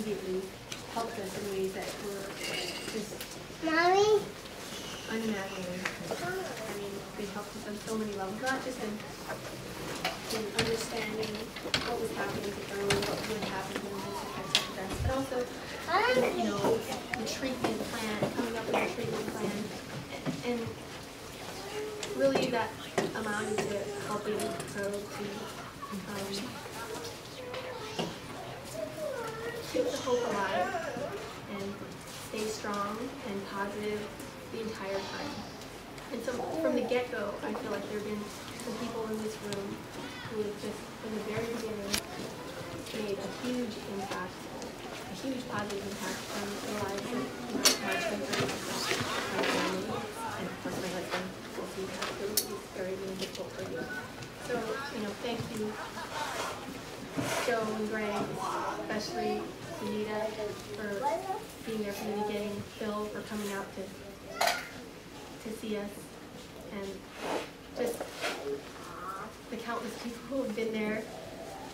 immediately helped us in ways that were just Mommy? unimaginable. I mean, they helped us on so many levels, not just in understanding what was happening to Joe, what would happen to those types of events, but also, you know, the treatment plan, coming up with a treatment plan, and really that amounted to helping Joe to keep the hope alive and stay strong and positive the entire time. And so from the get-go, I feel like there have been some people in this room who have just, from the very beginning, made a huge impact, a huge positive impact on the lives of my children, my family, and of course my husband, because he absolutely is very, really difficult for you. So, you know, thank you, Joe and Greg, especially Sunita, for being there from the beginning, Phil for coming out to see us, and just the countless people who have been there,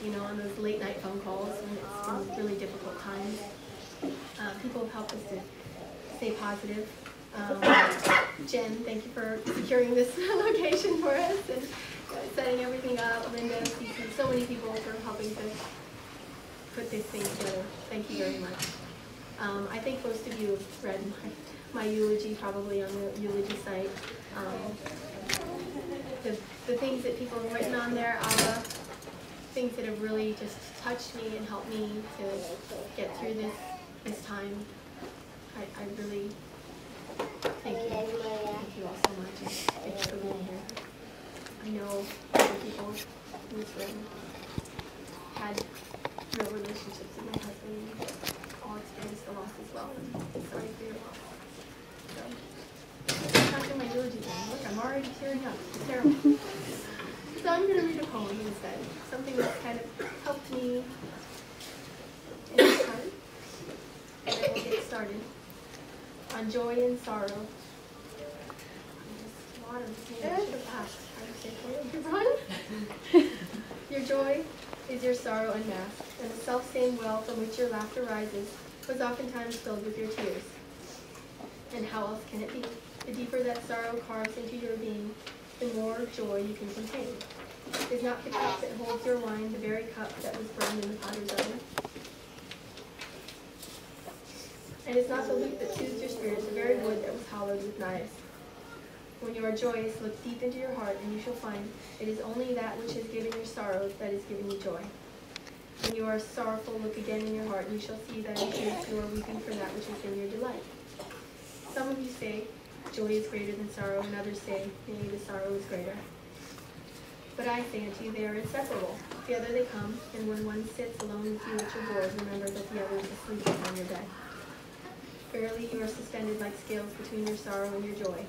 you know, on those late night phone calls when it's been really difficult times. People have helped us to stay positive. Jen, thank you for securing this location for us and setting everything up. Linda, CC, so many people for helping to put this thing together. Thank you very much. I think most of you have read my eulogy probably on the eulogy site. The things that people have written on there are things that have really just touched me and helped me to get through this time. I really thank you. Thank you all so much. Thank you for being here. I know other people in this room had real relationships with my husband, all experienced the loss as well. I'm sorry for your loss. So, I'm not doing my eulogy thing. Look, I'm already tearing up. It's terrible. So I'm going to read a poem instead, something that's kind of helped me in this time. And then we'll get started. On joy and sorrow. Water. I should have asked. How to say hello, everyone? Your joy is your sorrow unmasked, and the self-same well from which your laughter rises was oftentimes filled with your tears. And how else can it be? The deeper that sorrow carves into your being, the more joy you can contain. Is not the cup that holds your wine the very cup that was burned in the potter's oven? And is not the lute that soothes your spirit the very wood that was hollowed with knives? When you are joyous, look deep into your heart, and you shall find it is only that which has given you sorrow that is giving you joy. When you are sorrowful, look again in your heart, and you shall see that in truth you are weeping for that which has been your delight. Some of you say, joy is greater than sorrow, and others say, nay, the sorrow is greater. But I say unto you, they are inseparable. Together they come, and when one sits alone with you at your board, remember that the other is asleep upon your bed. Verily, you are suspended like scales between your sorrow and your joy.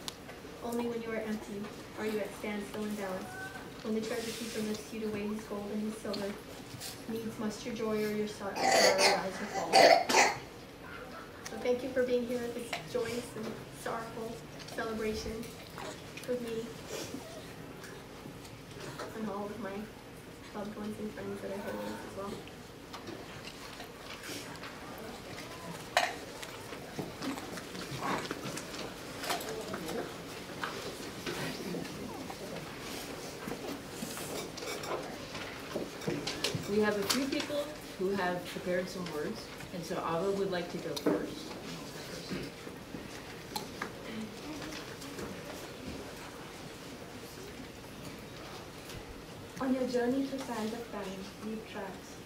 Only when you are empty are you at standstill and balance. When the treasure keeper lifts you to weigh his gold and his silver, needs must your joy or your sorrow rise or fall. So thank you for being here at this joyous and sorrowful celebration with me and all of my loved ones and friends that are here with us as well. We have a few people who have prepared some words, and so Ava would like to go first. On your journey through sands of time, leave tracks.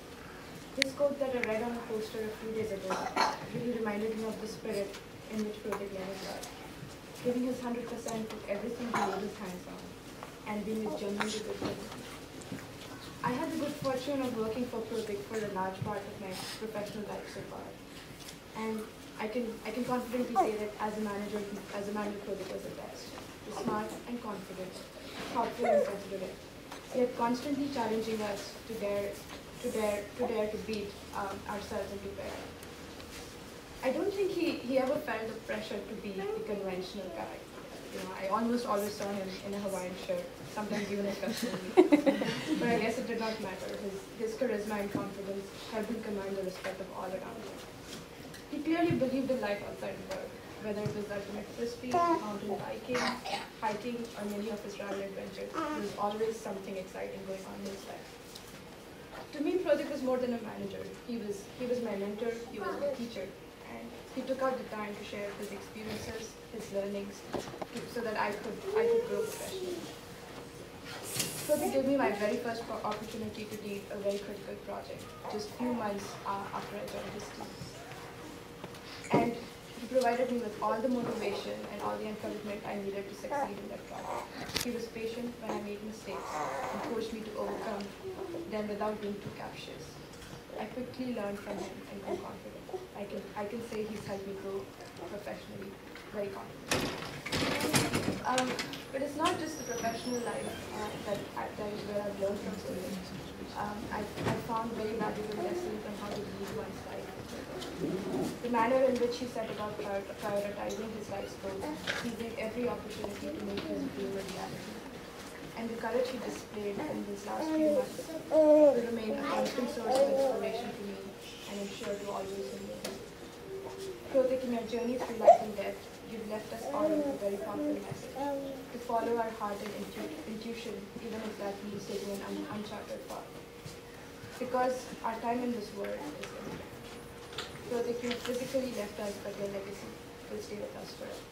This quote that I read on a poster a few days ago really reminded me of the spirit in which Protik led his life, giving his 100% with everything he laid his hands on, and being a genuinely good person. I had the good fortune of working for Protik for a large part of my professional life so far, and I can confidently say that as a manager, Protik was the best. He was smart and confident, thoughtful and considerate, yet constantly challenging us to dare to beat ourselves and to bear. I don't think he ever felt the pressure to be the conventional guy. You know, I almost always saw him in a Hawaiian shirt, sometimes even a custom. But I guess it did not matter. His charisma and confidence helped him command the respect of all around him. clearly believed in life outside of work, whether it was ultimate frisbee, mountain biking, hiking, or many of his travel adventures. There was always something exciting going on in his life. To me, Protik was more than a manager. He was my mentor, he was my teacher, and he took out the time to share his experiences, his learnings, so that I could grow professionally. Protik gave me my very first opportunity to lead a very critical project, just few months after I joined his team. And he provided me with all the motivation and all the encouragement I needed to succeed in that project. He was patient when I made mistakes and coached me to overcome them without being too captious. I quickly learned from him and grew confident. I can say he's helped me grow professionally, very confident. But it's not just the professional life that is where I've learned from students. I found very valuable lessons on how to lead one's life. The manner in which he set about prioritizing his life's goals, seizing every opportunity to make his dream a reality. And the courage he displayed in these last few months will remain a constant source of inspiration to me, and I'm sure to always remain. Protik, in your journey through life and death, you've left us all with a very powerful message. To follow our heart and intuition, even if that means taking an uncharted path. Because our time in this world is limited. Protik, you have physically left us, but your legacy will stay with us forever.